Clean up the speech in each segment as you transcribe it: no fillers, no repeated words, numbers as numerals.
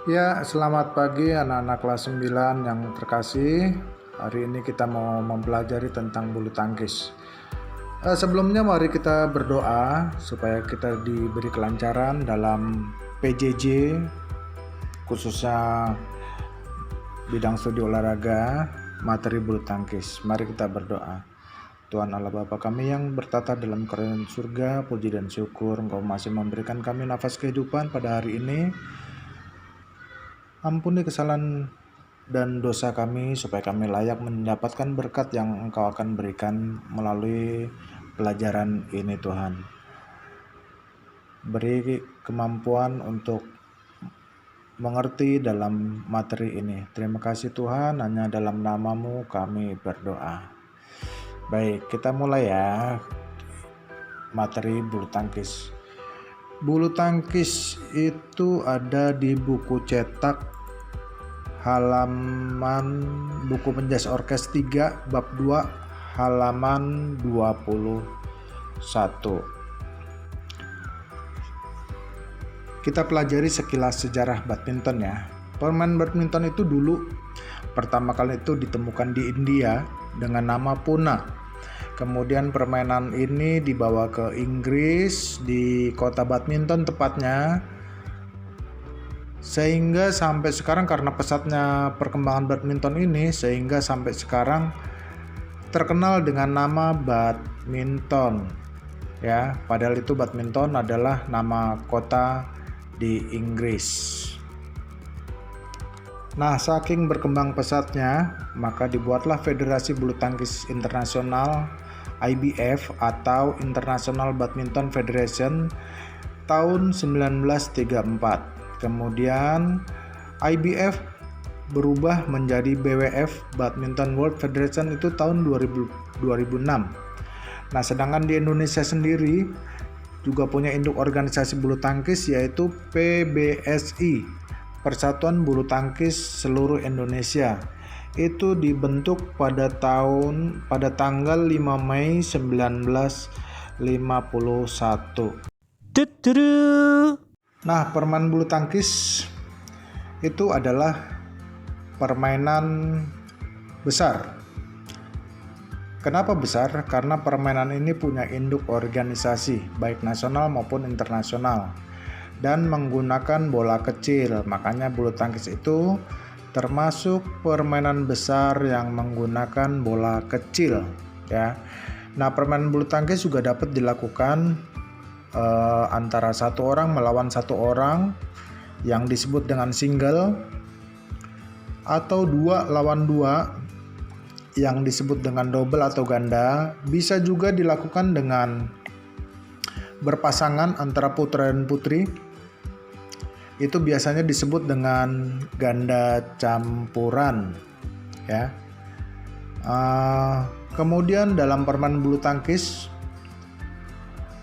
Ya, selamat pagi anak-anak kelas 9 yang terkasih. Hari ini kita mau mempelajari tentang bulu tangkis. Sebelumnya mari kita berdoa supaya kita diberi kelancaran dalam PJJ, khususnya bidang studi olahraga, materi bulu tangkis. Mari kita berdoa. Tuhan Allah Bapa kami yang bertata dalam kerajaan surga, puji dan syukur Engkau masih memberikan kami nafas kehidupan pada hari ini. Ampuni kesalahan dan dosa kami supaya kami layak mendapatkan berkat yang Engkau akan berikan melalui pelajaran ini Tuhan. Beri kemampuan untuk mengerti dalam materi ini. Terima kasih Tuhan, hanya dalam nama-Mu kami berdoa. Baik, kita mulai ya materi bulu tangkis. Bulu tangkis itu ada di buku cetak halaman buku penjas orkes 3 bab 2 halaman 21. Kita pelajari sekilas sejarah badminton ya. Permainan badminton itu dulu pertama kali itu ditemukan di India dengan nama Pune. Kemudian permainan ini dibawa ke Inggris di kota badminton tepatnya. Sehingga sampai sekarang karena pesatnya perkembangan badminton ini sehingga sampai sekarang terkenal dengan nama badminton ya, padahal itu badminton adalah nama kota di Inggris. Nah, saking berkembang pesatnya maka dibuatlah Federasi Bulu Tangkis Internasional IBF atau International Badminton Federation tahun 1934. Kemudian IBF berubah menjadi BWF Badminton World Federation itu tahun 2006. Nah, sedangkan di Indonesia sendiri juga punya induk organisasi bulu tangkis yaitu PBSI, Persatuan Bulu Tangkis Seluruh Indonesia. Itu dibentuk pada tanggal 5 Mei 1951. Nah, permainan bulu tangkis itu adalah permainan besar. Kenapa besar? Karena permainan ini punya induk organisasi, baik nasional maupun internasional, dan menggunakan bola kecil. Makanya bulu tangkis itu termasuk permainan besar yang menggunakan bola kecil, ya. Nah, permainan bulu tangkis juga dapat dilakukan antara satu orang melawan satu orang yang disebut dengan single, atau 2 lawan 2 yang disebut dengan double atau ganda. Bisa juga dilakukan dengan berpasangan antara putra dan putri, itu biasanya disebut dengan ganda campuran ya. Kemudian dalam permainan bulu tangkis,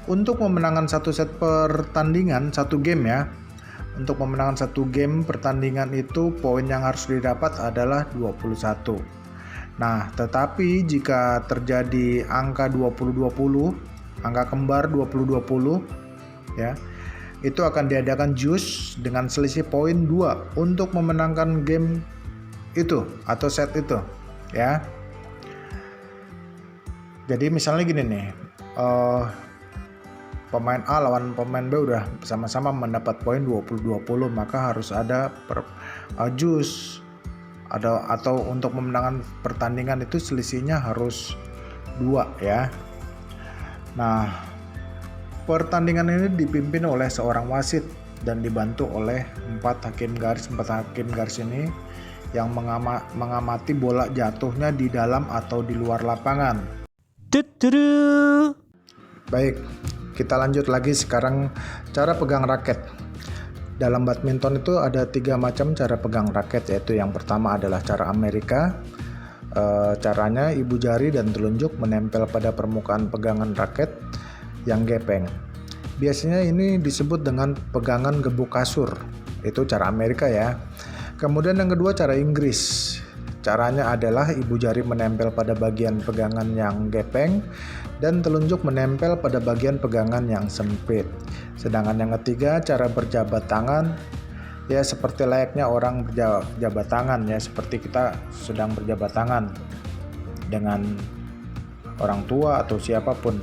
untuk memenangkan satu set pertandingan, satu game ya. Untuk memenangkan satu game pertandingan itu poin yang harus didapat adalah 21. Nah, tetapi jika terjadi angka 20-20, angka kembar 20-20 ya, itu akan diadakan jus dengan selisih poin 2 untuk memenangkan game itu atau set itu ya. Jadi misalnya gini nih, pemain A lawan pemain B udah sama-sama mendapat poin 20-20, maka harus ada jus atau untuk memenangkan pertandingan itu selisihnya harus 2 ya. Nah, pertandingan ini dipimpin oleh seorang wasit dan dibantu oleh 4 hakim garis. 4 hakim garis ini yang mengamati bola jatuhnya di dalam atau di luar lapangan. Baik, kita lanjut lagi sekarang cara pegang raket. Dalam badminton itu ada 3 macam cara pegang raket, yaitu yang pertama adalah cara Amerika. Caranya ibu jari dan telunjuk menempel pada permukaan pegangan raket yang gepeng. Biasanya ini disebut dengan pegangan gebuk kasur. Itu cara Amerika ya. Kemudian yang kedua cara Inggris. Caranya adalah ibu jari menempel pada bagian pegangan yang gepeng dan telunjuk menempel pada bagian pegangan yang sempit. Sedangkan yang ketiga cara berjabat tangan ya seperti layaknya orang berjabat tangan ya, seperti kita sedang berjabat tangan dengan orang tua atau siapapun.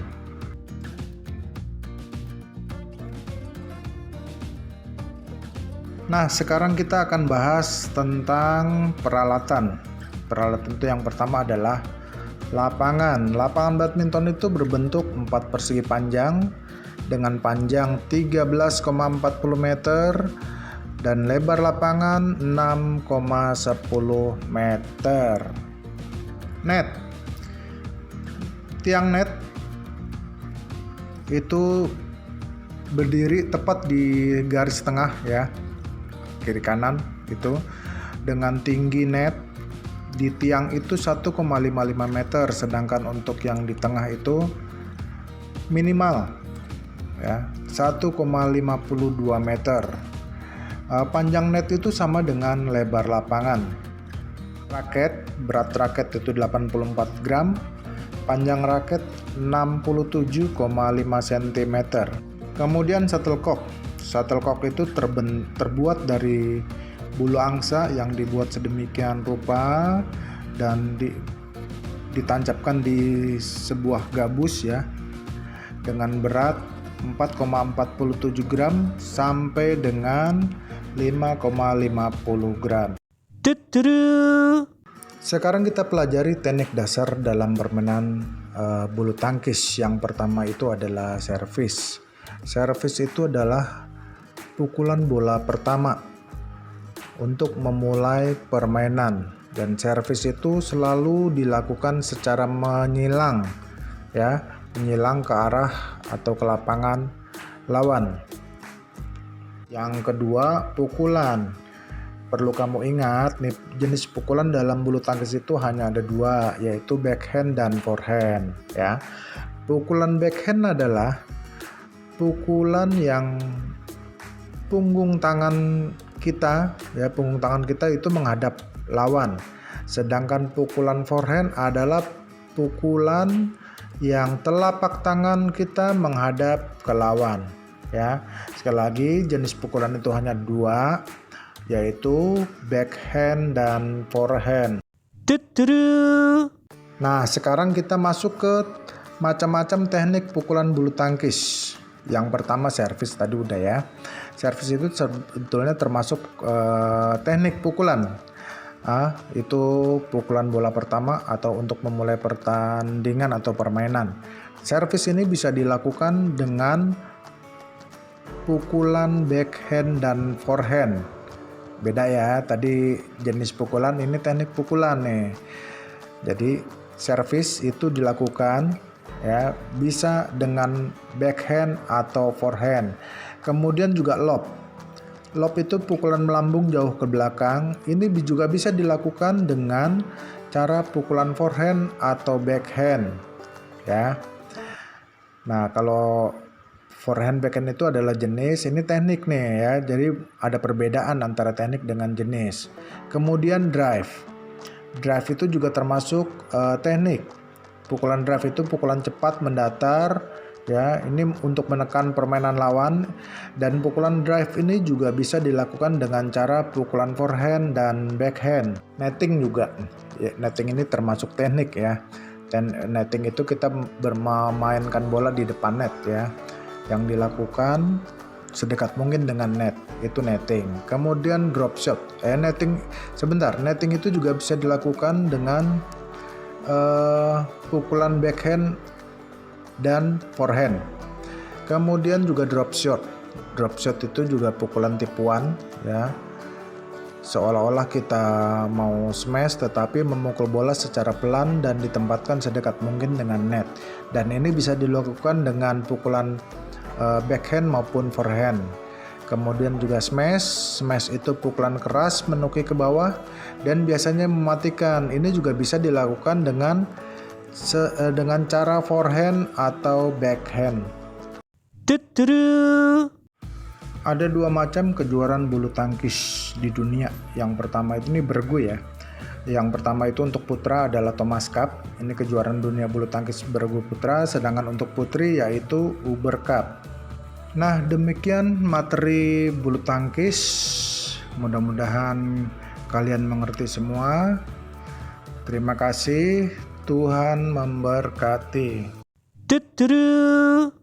Nah, sekarang kita akan bahas tentang peralatan. Peralatan itu yang pertama adalah lapangan. Lapangan badminton itu berbentuk 4 persegi panjang dengan panjang 13,40 meter dan lebar lapangan 6,10 meter. Net. Tiang net itu berdiri tepat di garis tengah ya, kiri kanan itu, dengan tinggi net di tiang itu 1,55 meter, sedangkan untuk yang di tengah itu minimal ya 1,52 meter. Panjang net itu sama dengan lebar lapangan. Raket, berat raket itu 84 gram, panjang raket 67,5 cm. Kemudian shuttlecock. Shuttlecock itu terbuat dari bulu angsa yang dibuat sedemikian rupa dan ditancapkan di sebuah gabus ya, dengan berat 4,47 gram sampai dengan 5,50 gram. Sekarang kita pelajari teknik dasar dalam permainan bulu tangkis. Yang pertama itu adalah servis. Servis itu adalah pukulan bola pertama untuk memulai permainan, dan servis itu selalu dilakukan secara menyilang ya, menyilang ke arah atau ke lapangan lawan. Yang kedua, pukulan. Perlu kamu ingat nih, jenis pukulan dalam bulu tangkis itu hanya ada dua, yaitu backhand dan forehand ya. Pukulan backhand adalah pukulan yang punggung tangan kita ya, punggung tangan kita itu menghadap lawan. Sedangkan pukulan forehand adalah pukulan yang telapak tangan kita menghadap ke lawan ya. Sekali lagi, jenis pukulan itu hanya dua, yaitu backhand dan forehand. Nah, sekarang kita masuk ke macam-macam teknik pukulan bulu tangkis. Yang pertama servis, tadi udah ya. Servis itu sebetulnya termasuk teknik pukulan. Itu pukulan bola pertama atau untuk memulai pertandingan atau permainan. Servis ini bisa dilakukan dengan pukulan backhand dan forehand. Beda ya, tadi jenis pukulan, ini teknik pukulan nih. Jadi servis itu dilakukan ya, bisa dengan backhand atau forehand. Kemudian juga lob. Lob itu pukulan melambung jauh ke belakang. Ini juga bisa dilakukan dengan cara pukulan forehand atau backhand ya. Nah, kalau forehand backhand itu adalah jenis, ini teknik nih ya. Jadi ada perbedaan antara teknik dengan jenis. Kemudian drive. Drive itu juga termasuk teknik. Pukulan drive itu pukulan cepat mendatar ya, ini untuk menekan permainan lawan. Dan pukulan drive ini juga bisa dilakukan dengan cara pukulan forehand dan backhand. Netting juga ya, netting ini termasuk teknik ya. Dan netting itu kita bermainkan bola di depan net ya, yang dilakukan sedekat mungkin dengan net, itu netting. Kemudian drop shot. Netting itu juga bisa dilakukan dengan pukulan backhand dan forehand. Kemudian juga drop shot. Drop shot itu juga pukulan tipuan ya. Seolah-olah kita mau smash tetapi memukul bola secara pelan dan ditempatkan sedekat mungkin dengan net. Dan ini bisa dilakukan dengan pukulan backhand maupun forehand. Kemudian juga smash. Smash itu pukulan keras menukik ke bawah dan biasanya mematikan. Ini juga bisa dilakukan dengan cara forehand atau backhand. Ada dua macam kejuaraan bulu tangkis di dunia. Yang pertama ini bergu ya. Yang pertama itu untuk putra adalah Thomas Cup. Ini kejuaraan dunia bulu tangkis bergu putra. Sedangkan untuk putri yaitu Uber Cup. Nah, demikian materi bulu tangkis Mudah-mudahan kalian mengerti semua. Terima kasih, Tuhan memberkati. Tuturu.